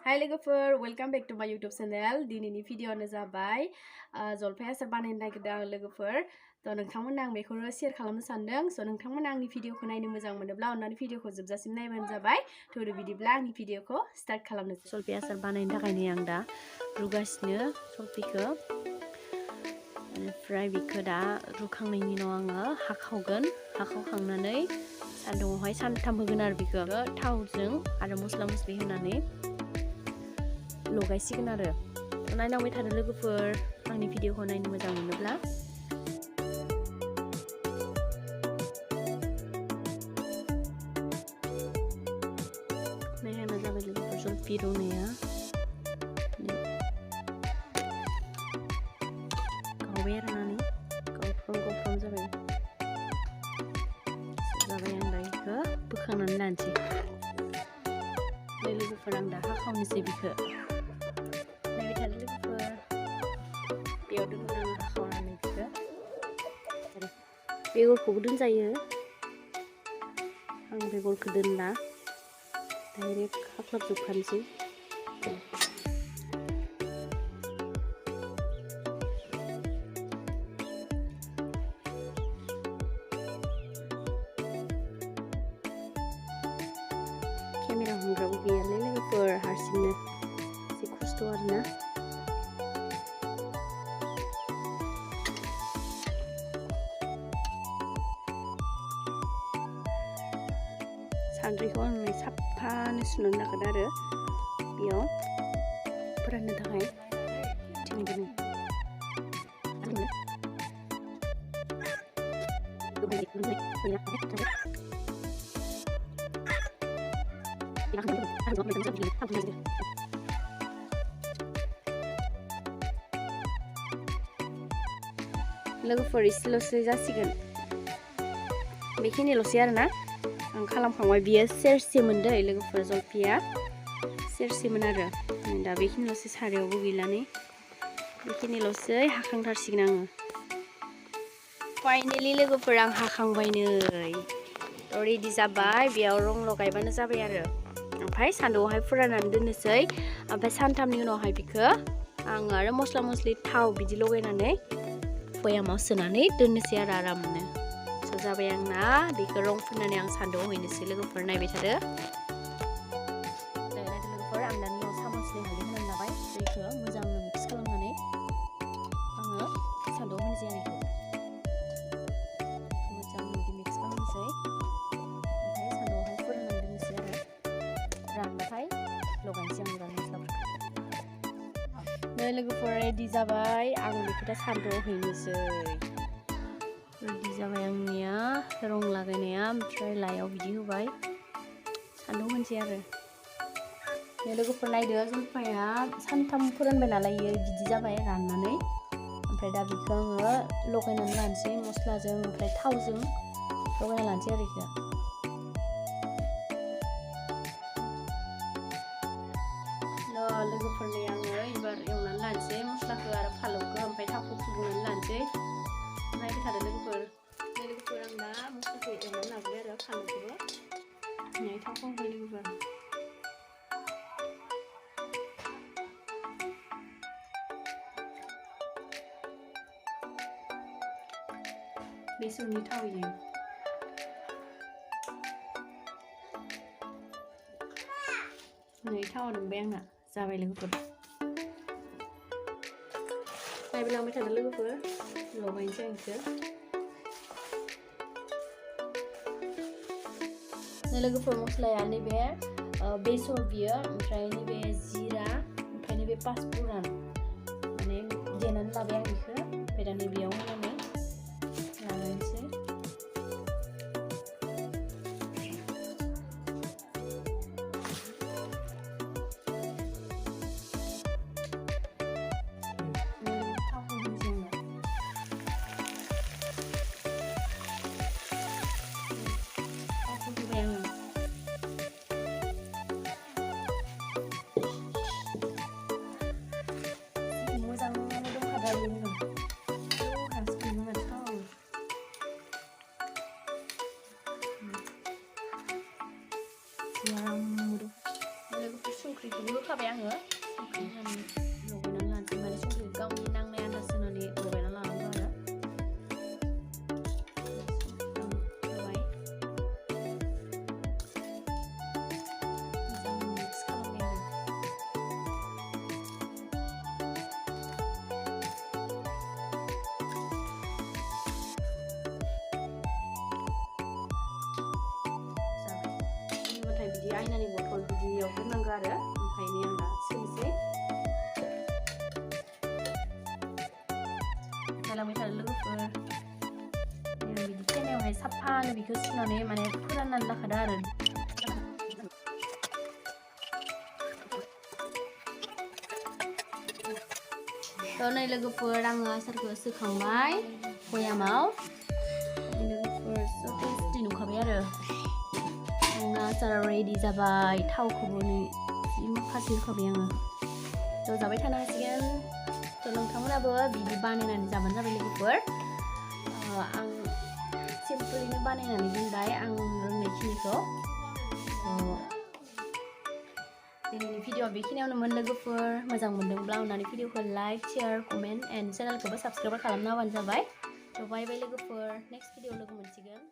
Hi लोगोफोर welcome back to माय YouTube channel दिनैनि भिडिअ'आनो जाबाय जलफाय आसार बानायनो नागिरदों आं लोगोफोर थ' नोंथांमोननो आं बेखौनो शेयार खालामनो सानदों स' नोंथांमोना आंनि भिडिअ'खौ नायनो मोजां मोनोब्ला अन्नानै भिडिअ'खौ जोबजासिम नायबानो जाबाय थ' बिदिब्ला आंनि भिडिअ'खौ स्टार्ट खालामनोसै जलफाय आसार बानायनो थाखायनो आं दा रुगासिनो जलफायखौ ओमफ्राय बेखौ दा रुखांनायनि उनाव आङो हाखावखांनानै सान्दुङावहाय सानथाम होगोन आरो बेखौ थावजों आरो मस्ला मस्लि होनानै लगायसिगोन आरो नायलांबाय थानो लोगोफोर आंनि भिडिअ'खौ नायनो मोजां मोनोब्ला नायहांना जाबाय लोगोफोर जलफि रुनाया गावबाय आरोनानै गावफ्राम जाबाय आं दा बेखौ बोखांनानै लानोसै लोगोफोर आं दा हाखावनोसै बेखौ नायबाय थानो लोगोफोर बेयाव दोनगोन आं हाखावनानै बेखौ बेगरखौबो दोनजायो आं बेगरखौ दोनला डाइरेक्ट हाख्लाबजोबखानोसै केमेरा हमग्राबो गैयालै लोगोफोर हारसिंनो एसे खस्थ' आरोना सान्द्रिखौ आं साफानो सुनानै लागोन आरो बेयाव फोराननो थाखाय लोगोफोर एसेल'सो जासिगोन बेखिनिल'सै आरोना आं खालामखांबाय बियो सेरसेमोन दै लोगोफोर जलफिया सेरसेमोन आरो दा बेखिनिल'सै सारायावबो गैलानै बेखिनिल'सै हाखांथारसिगोन आङो फाइनेलि लोगोफोर आं हाखांबाय नै रेडि जाबाय बेयाव रं लगायबानो जाबाय आरो ओमफ्राय सान्दुङावहाय फोराननानै दोननोसै ओमफ्राय सानथामनि उनावहाय बेखौ आङो आरो मस्ला मस्लि थाव बिदि लगायनानै भयामाव सोनानै दोननोसै आरो आरामनो स' जाबाय आंना बेखौ रं फुननानै आं सान्दुङाव हैनोसै लोगोफोर नायबाय थादो लोगोफोर आं दानि उनाव सामसनि हालदै होनानै लाबाय दैखौ मोजांनो मिक्स खालामनानै आङो सान्दुङाव होनोसै आरो मोजां बिदि मिक्स खालामनोसै ओमफ्राय सान्दुङावहाय फोराननानै दोननोसै आरो रानबाथाय लगायनोसै आं गोरान मस्लाफोरखौ नै लोगोफोर रेडि जाबाय आं बेखौ दा सान्दुङाव हैनोसै रेडि जाबाय आंनिया रं लागायनाया ओमफ्राय लायाव बिदि होबाय सान्दुं होनसै आरो लोगोफोर नायदो जलफाया सानथाम फोरानबाय नालाय बिदि जाबाय राननानै ओमफ्राय दा बेखौ आङो लगायनानै लानोसै मस्लाजों ओमफ्राय थावजों लगायना लानोसै आरो बेखौ लोगोफोरनि आङो एबार एवनानै लानोसै मस्लाखौ आरो फालौखौ ओमफ्राय थावखौ फुदुंनानै लानोसै नायबाय थादो लोगोफोर आं दा मस्लाखौ एवनानै लाबाय आरो फालौखौबो थावखौ होबाय लोगोफोर बेसरनि थाव होयो नै थावा दुंबाय आंना जाबाय लोगोफोर नायबाय लांबाय थादो लोगोफोर लगायनोसै आं बेखौ लोगोफोर मस्लाया नैबे बेसर बियो ओमफ्राय नैबे जिरा ओमफ्राय नैबे पासफुरन माने देनानै लाबाय आं बेखौ ओमफ्राय दा नैबेयाव होनानै लागायनोसै मोजां दंखादार संख्रिखौबो होखाबाय आङो संख्रि होनानै लगायनानै लानोसै माने संख्रि गावनि नांनाय आन्दाज होनानै लगायना लानांगौ आरो होबाय मोजां मिक्स खालामबाय आरो जाबाय बिदि आयनानि बथल बिदियाव दोननांगौ आरो ओमफ्रायनो आं दा सोनोसै जालांबाय थादो लोगोफोर बिदि थेमायावहाय साफानो बेखौ सुनानै माने फोराननानै लाखादो आरो थ' नै लोगोफोर आङो आसारखौ सोखांबाय भयामाव लोगोफोर स' टेस्टि नुखाबाय आरो आंना आसारा रेडि जाबाय थावखौबो नै जि माखासे होखाबाय आङो थ' जाबाय थानो हासिगोन थ' नोंथांमोनाबो बिदि बानायनानै जाबानो जाबाय लोगोफोर आं सिम्पोलैनो बानायनानै दोनबाय आं रोंनायखिनिखौ दिनैनि भिडिअआ बेखिनियावनोमोन लोगोफोर मोजां मोनदोंब्ला अननानै भिडिअखौ लाइक शेयार कमेन्ट एन्ड चेनेलखौबो साबस्क्राइब खालामना होबानो जाबाय थ' बाय बाय लोगोफोर नेक्स्ट भिडिअआव लोगो मोनसिगोन